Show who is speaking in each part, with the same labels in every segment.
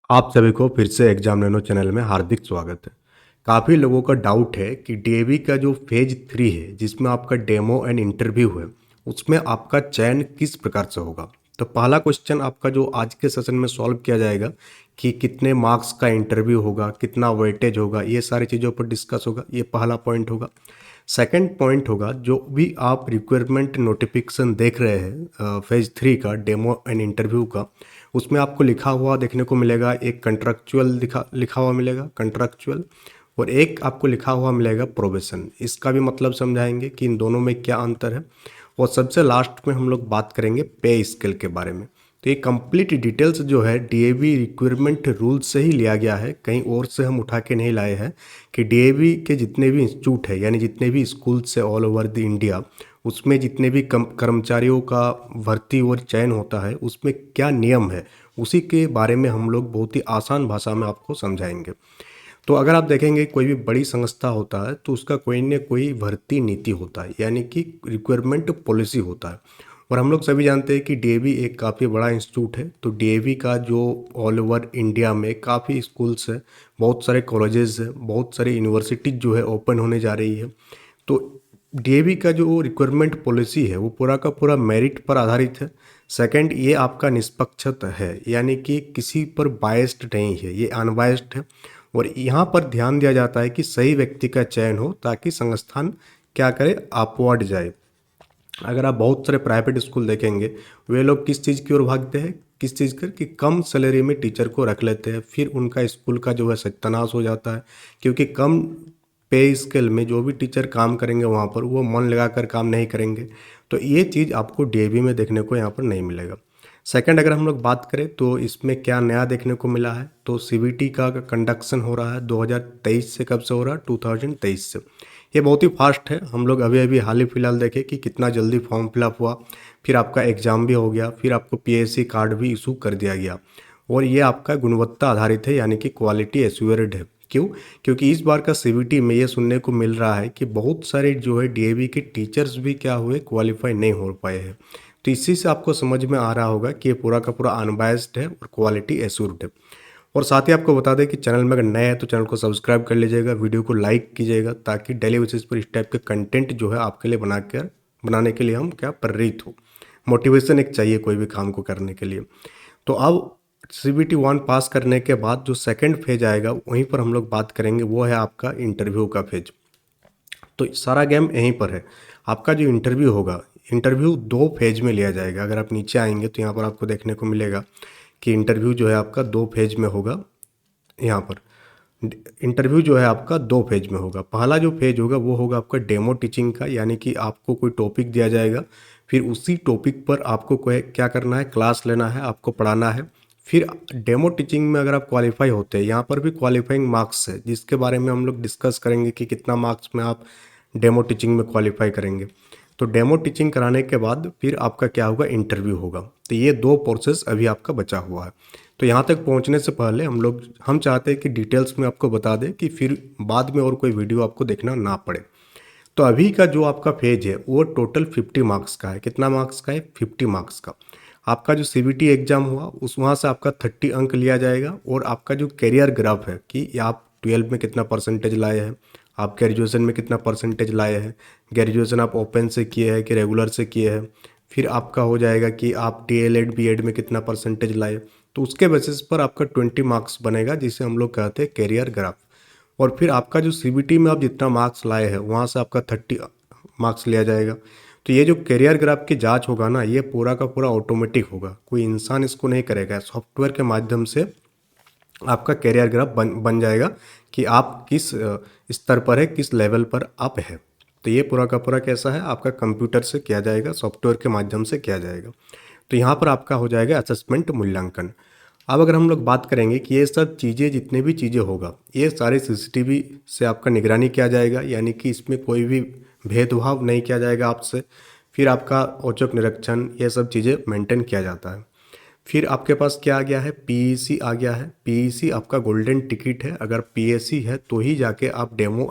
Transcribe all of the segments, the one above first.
Speaker 1: आप सभी को फिर से एग्जाम नैनो चैनल में हार्दिक स्वागत है। काफ़ी लोगों का डाउट है कि डीएवी का जो फेज 3 है जिसमें आपका डेमो एंड इंटरव्यू है उसमें आपका चयन किस प्रकार से होगा। तो पहला क्वेश्चन आपका जो आज के सेशन में सॉल्व किया जाएगा कि कितने मार्क्स का इंटरव्यू होगा, कितना वेटेज होगा, ये सारी चीज़ों पर डिस्कस होगा। ये पहला पॉइंट होगा। सेकंड पॉइंट होगा, जो भी आप रिक्वायरमेंट नोटिफिकेशन देख रहे हैं फेज 3 का डेमो एंड इंटरव्यू का, उसमें आपको लिखा हुआ देखने को मिलेगा, एक कंट्रैक्चुअल लिखा लिखा हुआ मिलेगा कंट्रैक्चुअल, और एक आपको लिखा हुआ मिलेगा प्रोबेशन। इसका भी मतलब समझाएंगे कि इन दोनों में क्या अंतर है। और सबसे लास्ट में हम लोग बात करेंगे पे स्केल के बारे में। तो ये कंप्लीट डिटेल्स जो है डीएवी रिक्वायरमेंट रूल से ही लिया गया है, कहीं और से हम उठा के नहीं लाए हैं। कि डीएवी के जितने भी इंस्टीट्यूट है यानी जितने भी स्कूल से ऑल ओवर द इंडिया, उसमें जितने भी कर्मचारियों का भर्ती और चयन होता है उसमें क्या नियम है, उसी के बारे में हम लोग बहुत ही आसान भाषा में आपको समझाएंगे। तो अगर आप देखेंगे कोई भी बड़ी संस्था होता है तो उसका कोई न कोई भर्ती नीति होता है यानी कि रिक्वायरमेंट पॉलिसी होता है। और हम लोग सभी जानते हैं कि डीएवी एक काफ़ी बड़ा इंस्टीट्यूट है। तो डीएवी का जो ऑल ओवर इंडिया में काफ़ी स्कूल्स है, बहुत सारे कॉलेजेस है, बहुत सारी यूनिवर्सिटीज जो है ओपन होने जा रही है। तो डीएवी का जो रिक्वायरमेंट पॉलिसी है वो पूरा का पूरा मेरिट पर आधारित है। सेकंड, ये आपका निष्पक्षत है यानी कि किसी पर बायस्ड नहीं है, ये अनबायस्ड है। और यहाँ पर ध्यान दिया जाता है कि सही व्यक्ति का चयन हो ताकि संस्थान क्या करे, अपवर्ड जाए। अगर आप बहुत सारे प्राइवेट स्कूल देखेंगे, वे लोग किस चीज़ की ओर भागते हैं, किस चीज़ कर कि कम सैलरी में टीचर को रख लेते हैं, फिर उनका स्कूल का जो है सत्यानाश हो जाता है। क्योंकि कम पे स्केल में जो भी टीचर काम करेंगे वहाँ पर वो मन लगाकर काम नहीं करेंगे। तो ये चीज़ आपको डीएवी में देखने को यहाँ पर नहीं मिलेगा। सेकंड, अगर हम लोग बात करें तो इसमें क्या नया देखने को मिला है, तो सीबीटी का कंडक्शन हो रहा है 2023 से। कब से हो रहा है? 2023 से। ये बहुत ही फास्ट है। हम लोग अभी अभी हाल ही फिलहाल देखे कि कितना जल्दी फॉर्म फिलअप हुआ, फिर आपका एग्ज़ाम भी हो गया, फिर आपको पीएससी कार्ड भी इशू कर दिया गया। और ये आपका गुणवत्ता आधारित है यानी कि क्वालिटी एश्योर्ड है। क्यों? क्योंकि इस बार का सीबीटी में ये सुनने को मिल रहा है कि बहुत सारे जो है डीएवी के टीचर्स भी क्या हुए, क्वालिफाई नहीं हो पाए हैं। तो इसी से आपको समझ में आ रहा होगा कि ये पूरा का पूरा अनबायस्ड है और क्वालिटी एश्योर्ड है। और साथ ही आपको बता दें कि चैनल में अगर नए हैं तो चैनल को सब्सक्राइब कर लीजिएगा, वीडियो को लाइक कीजिएगा, ताकि डेली बेसिस पर इस टाइप के कंटेंट जो है आपके लिए बनाने के लिए हम क्या प्रेरित हो। मोटिवेशन एक चाहिए कोई भी काम को करने के लिए। तो अब सीबीटी 1 पास करने के बाद जो सेकंड फेज आएगा वहीं पर हम लोग बात करेंगे, वो है आपका इंटरव्यू का फेज। तो सारा गेम यहीं पर है। आपका जो इंटरव्यू होगा, इंटरव्यू दो फेज में लिया जाएगा। अगर आप नीचे आएंगे तो यहाँ पर आपको देखने को मिलेगा कि इंटरव्यू जो है आपका दो फेज में होगा। यहाँ पर इंटरव्यू जो है आपका दो फेज में होगा। पहला जो फेज होगा वो होगा आपका डेमो टीचिंग का, यानी कि आपको कोई टॉपिक दिया जाएगा, फिर उसी टॉपिक पर आपको कोई क्या करना है, क्लास लेना है, आपको पढ़ाना है। फिर डेमो टीचिंग में अगर आप क्वालिफाई होते हैं, यहाँ पर भी क्वालिफाइंग मार्क्स है जिसके बारे में हम लोग डिस्कस करेंगे कि कितना मार्क्स में आप डेमो टीचिंग में क्वालिफाई करेंगे। तो डेमो टीचिंग कराने के बाद फिर आपका क्या होगा, इंटरव्यू होगा। तो ये दो प्रोसेस अभी आपका बचा हुआ है। तो यहाँ तक पहुँचने से पहले हम चाहते हैं कि डिटेल्स में आपको बता दें कि फिर बाद में और कोई वीडियो आपको देखना ना पड़े। तो अभी का जो आपका फेज है वो टोटल 50 मार्क्स का है। कितना मार्क्स का है? 50 मार्क्स का। आपका जो सीबीटी एग्जाम हुआ उस वहाँ से आपका 30 अंक लिया जाएगा। और आपका जो कैरियर ग्राफ है कि आप 12 में कितना परसेंटेज लाए हैं, आप ग्रेजुएशन में कितना परसेंटेज लाए हैं, ग्रेजुएशन आप ओपन से किए हैं कि रेगुलर से किए हैं, फिर आपका हो जाएगा कि आप डीएलएड बीएड में कितना परसेंटेज लाए। तो उसके बेसिस पर आपका 20 मार्क्स बनेगा, जिसे हम लोग कहते हैं कैरियर ग्राफ। और फिर आपका जो सीबीटी में आप जितना मार्क्स लाए हैं वहाँ से आपका 30 मार्क्स लिया जाएगा। तो ये जो कैरियर ग्राफ की जांच होगा ना, ये पूरा का पूरा ऑटोमेटिक होगा, कोई इंसान इसको नहीं करेगा। सॉफ्टवेयर के माध्यम से आपका कैरियर ग्राफ बन जाएगा कि आप किस स्तर पर है, किस लेवल पर आप है। तो ये पूरा का पूरा कैसा है, आपका कंप्यूटर से किया जाएगा, सॉफ्टवेयर के माध्यम से किया जाएगा। तो यहाँ पर आपका हो जाएगा असेसमेंट मूल्यांकन। अब अगर हम लोग बात करेंगे कि ये सब चीज़ें, जितने भी चीज़ें होगा, ये सारे सीसीटीवी से आपका निगरानी किया जाएगा, यानी कि इसमें कोई भी भेदभाव नहीं किया जाएगा आपसे। फिर आपका औचक निरीक्षण, ये सब चीज़ें मेंटेन किया जाता है। फिर आपके पास क्या आ गया है, पीईसी आ गया है। पीईसी आपका गोल्डन टिकट है। अगर पीएसी है तो ही जाके आप डेमो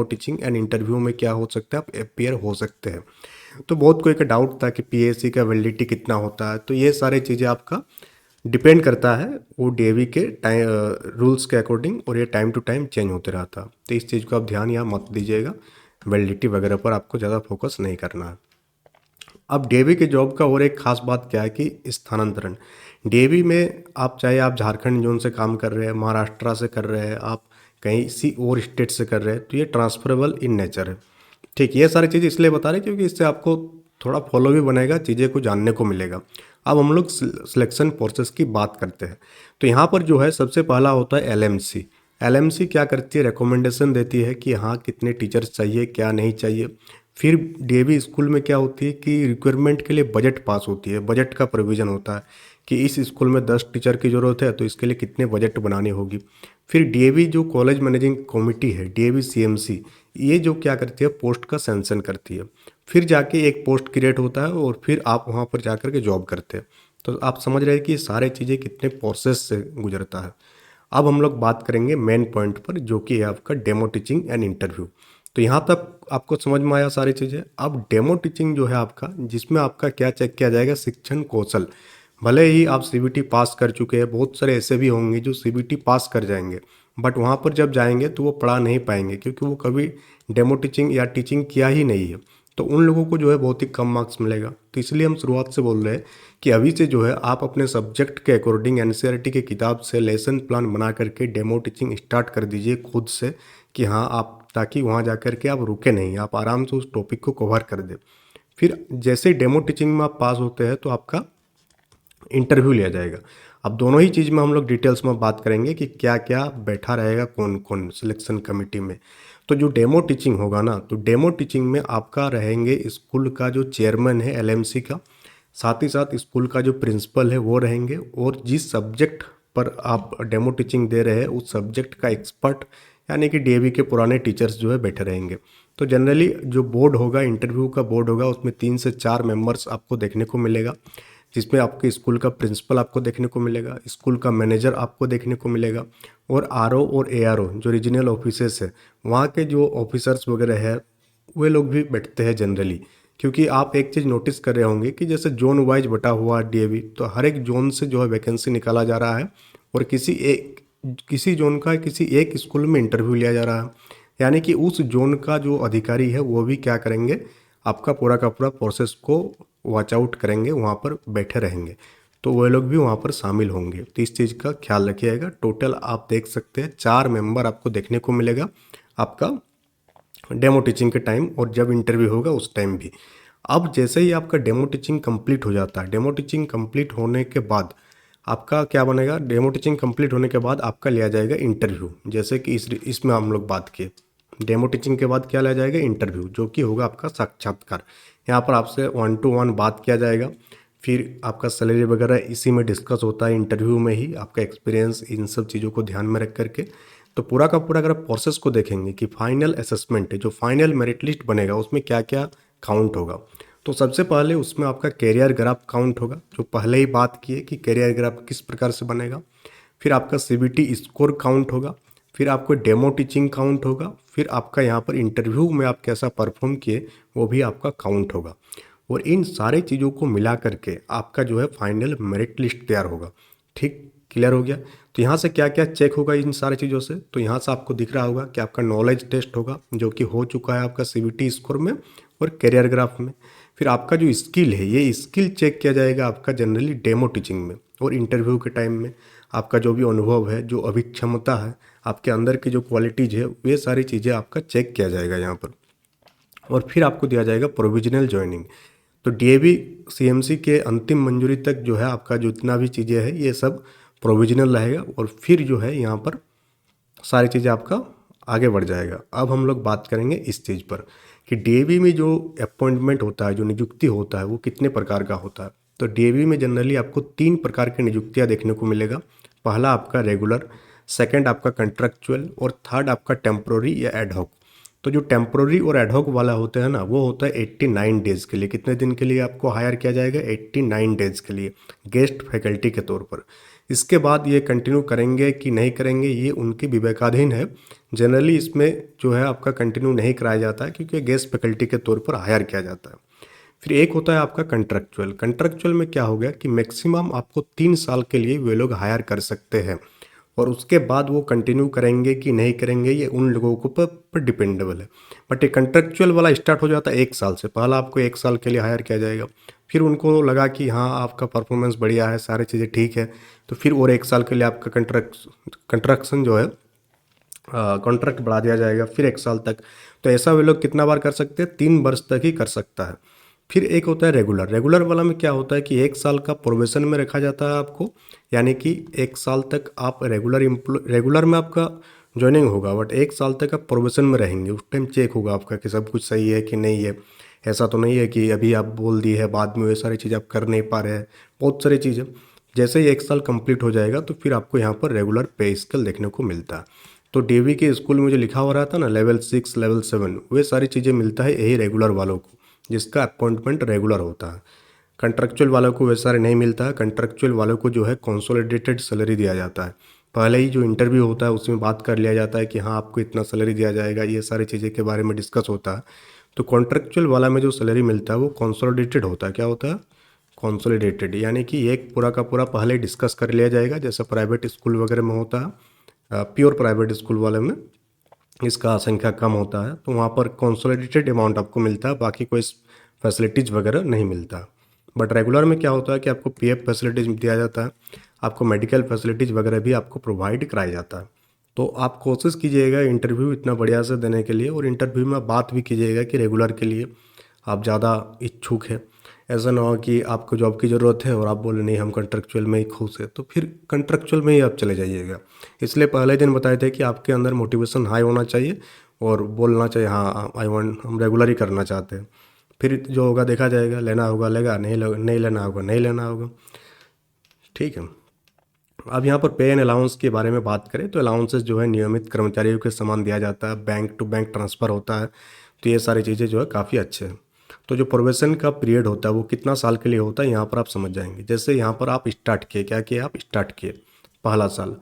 Speaker 1: टीचिंग एंड इंटरव्यू में क्या हो सकता है, आप अपियर हो सकते हैं। तो बहुत कोई का डाउट था कि पीएसी का वैलिडिटी कितना होता है। तो ये सारी चीज़ें आपका डिपेंड करता है वो डीएवी के टाइम रूल्स के अकॉर्डिंग, और ये टाइम टू टाइम चेंज होते रहता है। तो इस चीज़ को आप ध्यान यहाँ मत दीजिएगा, वैलिडिटी वगैरह पर आपको ज़्यादा फोकस नहीं करना है। अब डीएवी के जॉब का और एक खास बात क्या है कि स्थानांतरण। डीएवी में आप चाहे आप झारखंड जोन से काम कर रहे हैं, महाराष्ट्र से कर रहे हैं, आप कहीं सी और स्टेट से कर रहे हैं, तो ये ट्रांसफरेबल इन नेचर है। ठीक, ये सारी चीज़ें इसलिए बता रहे हैं क्योंकि इससे आपको थोड़ा फॉलो भी बनेगा, चीज़ें को जानने को मिलेगा। अब हम लोग सिलेक्शन प्रोसेस की बात करते हैं। तो यहाँ पर जो है सबसे पहला होता है एलएमसी। एलएमसी क्या करती है, रिकमेंडेशन देती है कि हाँ कितने टीचर्स चाहिए, क्या नहीं चाहिए। फिर डीएवी स्कूल में क्या होती है कि रिक्वायरमेंट के लिए बजट पास होती है, बजट का प्रोविज़न होता है कि इस स्कूल में 10 टीचर की ज़रूरत है तो इसके लिए कितने बजट बनानी होगी। फिर डीएवी जो कॉलेज मैनेजिंग कमेटी है, डीएवी सीएमसी, ये जो क्या करती है पोस्ट का सेंशन करती है। फिर जाके एक पोस्ट क्रिएट होता है और फिर आप वहाँ पर जा कर के जॉब करते हैं। तो आप समझ रहे हैं कि ये सारे चीज़ें कितने प्रोसेस से गुजरता है। अब हम लोग बात करेंगे मेन पॉइंट पर, जो कि है आपका डेमो टीचिंग एंड इंटरव्यू। तो यहाँ तक आपको समझ में आया सारी चीज़ें। अब डेमो टीचिंग जो है आपका, जिसमें आपका क्या चेक किया जाएगा, शिक्षण कौशल। भले ही आप सीबीटी पास कर चुके हैं, बहुत सारे ऐसे भी होंगे जो सीबीटी पास कर जाएंगे, बट वहाँ पर जब जाएंगे तो वो पढ़ा नहीं पाएंगे क्योंकि वो कभी डेमो टीचिंग या टीचिंग किया ही नहीं है। तो उन लोगों को जो है बहुत ही कम मार्क्स मिलेगा। तो इसलिए हम शुरुआत से बोल रहे हैं कि अभी से जो है आप अपने सब्जेक्ट के अकॉर्डिंग एनसीईआरटी के किताब से लेसन प्लान बना करके डेमो टीचिंग स्टार्ट कर दीजिए खुद से, कि हाँ आप, ताकि वहाँ जा कर के आप रुके नहीं, आप आराम से उस टॉपिक को कवर कर दें। फिर जैसे ही डेमो टीचिंग में आप पास होते हैं तो आपका इंटरव्यू लिया जाएगा। अब दोनों ही चीज़ में हम लोग डिटेल्स में बात करेंगे कि क्या क्या बैठा रहेगा कौन कौन सिलेक्शन कमेटी में। तो जो डेमो टीचिंग होगा ना, तो डेमो टीचिंग में आपका रहेंगे स्कूल का जो चेयरमैन है एलएमसी का, साथ ही साथ स्कूल का जो प्रिंसिपल है वो रहेंगे, और जिस सब्जेक्ट पर आप डेमो टीचिंग दे रहे हैं उस सब्जेक्ट का एक्सपर्ट यानी कि डीएवी के पुराने टीचर्स जो है बैठे रहेंगे। तो जनरली जो बोर्ड होगा, इंटरव्यू का बोर्ड होगा, उसमें 3 से 4 मेंबर्स आपको देखने को मिलेगा, जिसमें आपके स्कूल का प्रिंसिपल आपको देखने को मिलेगा, स्कूल का मैनेजर आपको देखने को मिलेगा, और आरओ और एआरओ जो रीजनल ऑफिसर्स है, वहाँ के जो ऑफिसर्स वगैरह है वे लोग भी बैठते हैं जनरली। क्योंकि आप एक चीज़ नोटिस कर रहे होंगे कि जैसे जोन वाइज बटा हुआ डीएवी, तो हर एक जोन से जो है वैकेंसी निकाला जा रहा है, और किसी जोन का किसी एक स्कूल में इंटरव्यू लिया जा रहा है। यानी कि उस जोन का जो अधिकारी है वो भी क्या करेंगे, आपका पूरा का पूरा प्रोसेस को वॉच आउट करेंगे, वहाँ पर बैठे रहेंगे, तो वो लोग भी वहाँ पर शामिल होंगे। तो इस चीज़ का ख्याल रखिएगा। टोटल आप देख सकते हैं 4 मेंबर आपको देखने को मिलेगा आपका डेमो टीचिंग के टाइम, और जब इंटरव्यू होगा उस टाइम भी। अब जैसे ही आपका डेमो टीचिंग कंप्लीट हो जाता है, डेमो टीचिंग कंप्लीट होने के बाद आपका क्या बनेगा, डेमो टीचिंग कंप्लीट होने के बाद आपका लिया जाएगा इंटरव्यू। जैसे कि इसमें हम लोग बात किए, डेमो टीचिंग के बाद क्या लिया जाएगा, इंटरव्यू, जो कि होगा आपका साक्षात्कार। यहाँ पर आपसे 1 to 1 बात किया जाएगा, फिर आपका सैलरी वगैरह इसी में डिस्कस होता है इंटरव्यू में ही, आपका एक्सपीरियंस, इन सब चीज़ों को ध्यान में रख करके। तो पूरा का पूरा अगर आप प्रोसेस को देखेंगे कि फाइनल असेसमेंट है, जो फाइनल मेरिट लिस्ट बनेगा उसमें क्या क्या काउंट होगा। तो सबसे पहले उसमें आपका कैरियर ग्राफ काउंट होगा, जो पहले ही बात की है कि कैरियर ग्राफ किस प्रकार से बनेगा। फिर आपका सीबीटी स्कोर काउंट होगा, फिर आपको डेमो टीचिंग काउंट होगा, फिर आपका यहाँ पर इंटरव्यू में आप कैसा परफॉर्म किए वो भी आपका काउंट होगा। और इन सारी चीज़ों को मिला करके आपका जो है फाइनल मेरिट लिस्ट तैयार होगा। ठीक, क्लियर हो गया। तो यहाँ से क्या क्या चेक होगा इन सारी चीज़ों से, तो यहाँ से आपको दिख रहा होगा कि आपका नॉलेज टेस्ट होगा, जो कि हो चुका है आपका सीबीटी स्कोर में और कैरियर ग्राफ में। फिर आपका जो स्किल है, ये स्किल चेक किया जाएगा आपका जनरली डेमो टीचिंग में, और इंटरव्यू के टाइम में आपका जो भी अनुभव है, जो अभिक्षमता है, आपके अंदर की जो क्वालिटीज़ है, वे सारी चीज़ें आपका चेक किया जाएगा यहाँ पर। और फिर आपको दिया जाएगा प्रोविजनल ज्वाइनिंग। तो डीएवी सीएमसी के अंतिम मंजूरी तक जो है आपका जितना भी चीज़ें हैं ये सब प्रोविजनल रहेगा, और फिर जो है यहाँ पर सारी चीज़ें आपका आगे बढ़ जाएगा। अब हम लोग बात करेंगे इस चीज़ पर कि डीएवी में जो अपॉइंटमेंट होता है, जो नियुक्ति होता है, वो कितने प्रकार का होता है। तो डीएवी में जनरली आपको 3 प्रकार की नियुक्तियाँ देखने को मिलेगा। पहला आपका रेगुलर, सेकंड आपका कंट्रैक्चुअल, और थर्ड आपका टेम्प्रोरी या एडहॉक। तो जो टेम्प्रोरी और एडहॉक वाला होता है ना, वो होता है 89 डेज़ के लिए। कितने दिन के लिए आपको हायर किया जाएगा, 89 डेज़ के लिए गेस्ट फैकल्टी के तौर पर। इसके बाद ये कंटिन्यू करेंगे कि नहीं करेंगे ये उनके विवेकाधीन है। जनरली इसमें जो है आपका कंटिन्यू नहीं कराया जाता है, क्योंकि गेस्ट फैकल्टी के तौर पर हायर किया जाता है। फिर एक होता है आपका कंट्रेक्चुअल। कंट्रेक्चुअल में क्या हो गया कि मैक्सिमम आपको 3 साल के लिए वे लोग हायर कर सकते हैं, और उसके बाद वो कंटिन्यू करेंगे कि नहीं करेंगे ये उन लोगों को पर डिपेंडेबल है। बट ये कंट्रेक्चुअल वाला स्टार्ट हो जाता है 1 साल से। पहला आपको 1 साल के लिए हायर किया जाएगा, फिर उनको लगा कि हाँ आपका परफॉर्मेंस बढ़िया है, सारी चीज़ें ठीक है, तो फिर और 1 साल के लिए आपका कंट्रैक्शन जो है कॉन्ट्रैक्ट बढ़ा दिया जाएगा, फिर 1 साल तक। तो ऐसा वे लोग कितना बार कर सकते हैं? 3 वर्ष तक ही कर सकता है। फिर एक होता है रेगुलर। रेगुलर वाला में क्या होता है कि 1 साल का प्रोबेशन में रखा जाता है आपको, यानी कि 1 साल तक आप रेगुलर में आपका ज्वाइनिंग होगा, बट 1 साल तक आप प्रोबेशन में रहेंगे। उस टाइम चेक होगा आपका कि सब कुछ सही है कि नहीं है। ऐसा तो नहीं है कि अभी आप बोल दिए है बाद में ये सारी चीज़ आप कर नहीं पा रहे हैं, बहुत सारी चीज़ें। जैसे ही 1 साल कंप्लीट हो जाएगा तो फिर आपको यहाँ पर रेगुलर पे स्केल देखने को मिलता है। तो डीवी के स्कूल में जो लिखा हो रहा था ना लेवल 6 लेवल 7, वे सारी चीज़ें मिलता है यही रेगुलर वालों को, जिसका अपॉइंटमेंट रेगुलर होता है। कंट्रेक्चुअल वालों को वैसा नहीं मिलता है। कंट्रेक्चुअल वालों को जो है कंसोलिडेटेड सैलरी दिया जाता है। पहले ही जो इंटरव्यू होता है उसमें बात कर लिया जाता है कि हाँ आपको इतना सैलरी दिया जाएगा, ये सारी चीज़ें के बारे में डिस्कस होता है। तो कॉन्ट्रेक्चुअल वाला में जो सैलरी मिलता है वो कंसोलिडेटेड होता है। क्या होता है? कंसोलिडेटेड, यानी कि एक पूरा का पूरा पहले डिस्कस कर लिया जाएगा, जैसे प्राइवेट स्कूल वगैरह में होता है। प्योर प्राइवेट स्कूल वाले में इसका संख्या कम होता है, तो वहाँ पर कंसोलिडेटेड अमाउंट आपको मिलता है, बाकी कोई फैसिलिटीज़ वगैरह नहीं मिलता। बट रेगुलर में क्या होता है कि आपको पीएफ फैसिलिटीज दिया जाता है, आपको मेडिकल फैसिलिटीज़ वगैरह भी आपको प्रोवाइड कराया जाता है। तो आप कोशिश कीजिएगा इंटरव्यू इतना बढ़िया से देने के लिए, और इंटरव्यू में बात भी कीजिएगा कि रेगुलर के लिए आप ज़्यादा इच्छुक है। ऐसा ना हो कि आपको जॉब की ज़रूरत है और आप बोले नहीं हम कंट्रेक्चुअल में ही खुश है, तो फिर कंट्रेक्चुअल में ही आप चले जाइएगा। इसलिए पहले दिन बताए थे कि आपके अंदर मोटिवेशन हाई होना चाहिए और बोलना चाहिए हाँ आई वांट, हम रेगुलर ही करना चाहते हैं। फिर जो होगा देखा जाएगा, लेना होगा लेगा, नहीं लेना होगा नहीं लेना होगा। ठीक है। अब यहाँ पर पे एंड अलाउंस के बारे में बात करें तो अलाउंसेस जो है नियमित कर्मचारियों के समान दिया जाता है, बैंक टू बैंक ट्रांसफ़र होता है। तो ये सारी चीज़ें जो है काफ़ी अच्छे हैं। तो जो प्रोबेशन का पीरियड होता है वो कितना साल के लिए होता है यहाँ पर आप समझ जाएंगे। जैसे यहाँ पर आप स्टार्ट किए, क्या किए? आप स्टार्ट किए, पहला साल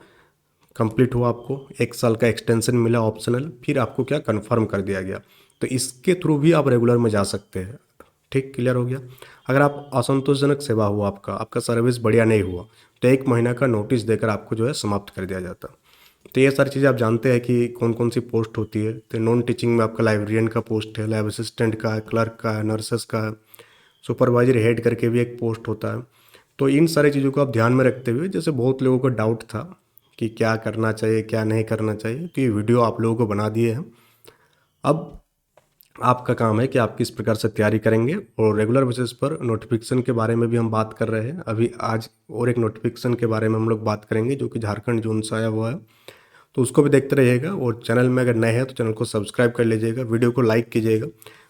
Speaker 1: कंप्लीट हुआ, आपको 1 साल का एक्सटेंशन मिला ऑप्शनल, फिर आपको क्या कन्फर्म कर दिया गया, तो इसके थ्रू भी आप रेगुलर में जा सकते हैं। ठीक, क्लियर हो गया। अगर आप असंतोषजनक सेवा हुआ, आपका सर्विस बढ़िया नहीं हुआ, तो 1 महीना का नोटिस देकर आपको जो है समाप्त कर दिया जाता। तो ये सारी चीज़ें आप जानते हैं कि कौन कौन सी पोस्ट होती है। तो नॉन टीचिंग में आपका लाइब्रेरियन का पोस्ट है, लैब असिस्टेंट का है, क्लर्क का है, नर्सेस का है, सुपरवाइजर हेड करके भी एक पोस्ट होता है। तो इन सारी चीज़ों को आप ध्यान में रखते हुए, जैसे बहुत लोगों को डाउट था कि क्या करना चाहिए क्या नहीं करना चाहिए, तो ये वीडियो आप लोगों को बना दिए हैं। अब आपका काम है कि आप किस प्रकार से तैयारी करेंगे, और रेगुलर बेसिस पर नोटिफिकेशन के बारे में भी हम बात कर रहे हैं। अभी आज और एक नोटिफिकेशन के बारे में हम लोग बात करेंगे जो कि झारखंड जोन से आया हुआ है, तो उसको भी देखते रहिएगा। और चैनल में अगर नए हैं तो चैनल को सब्सक्राइब कर लीजिएगा, वीडियो को लाइक कीजिएगा,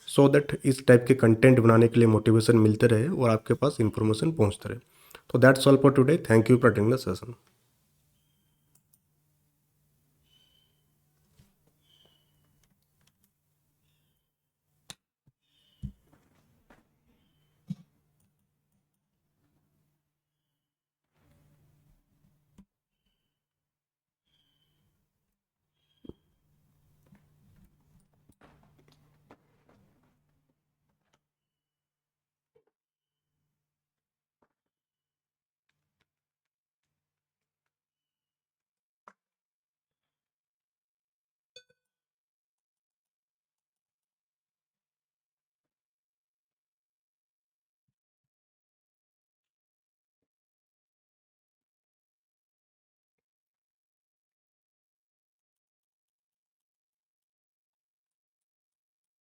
Speaker 1: सो दैट इस टाइप के कंटेंट बनाने के लिए मोटिवेशन मिलते रहे और आपके पास इंफॉर्मेशन पहुँचते रहे। तो that's all for today, thank you for attending the session.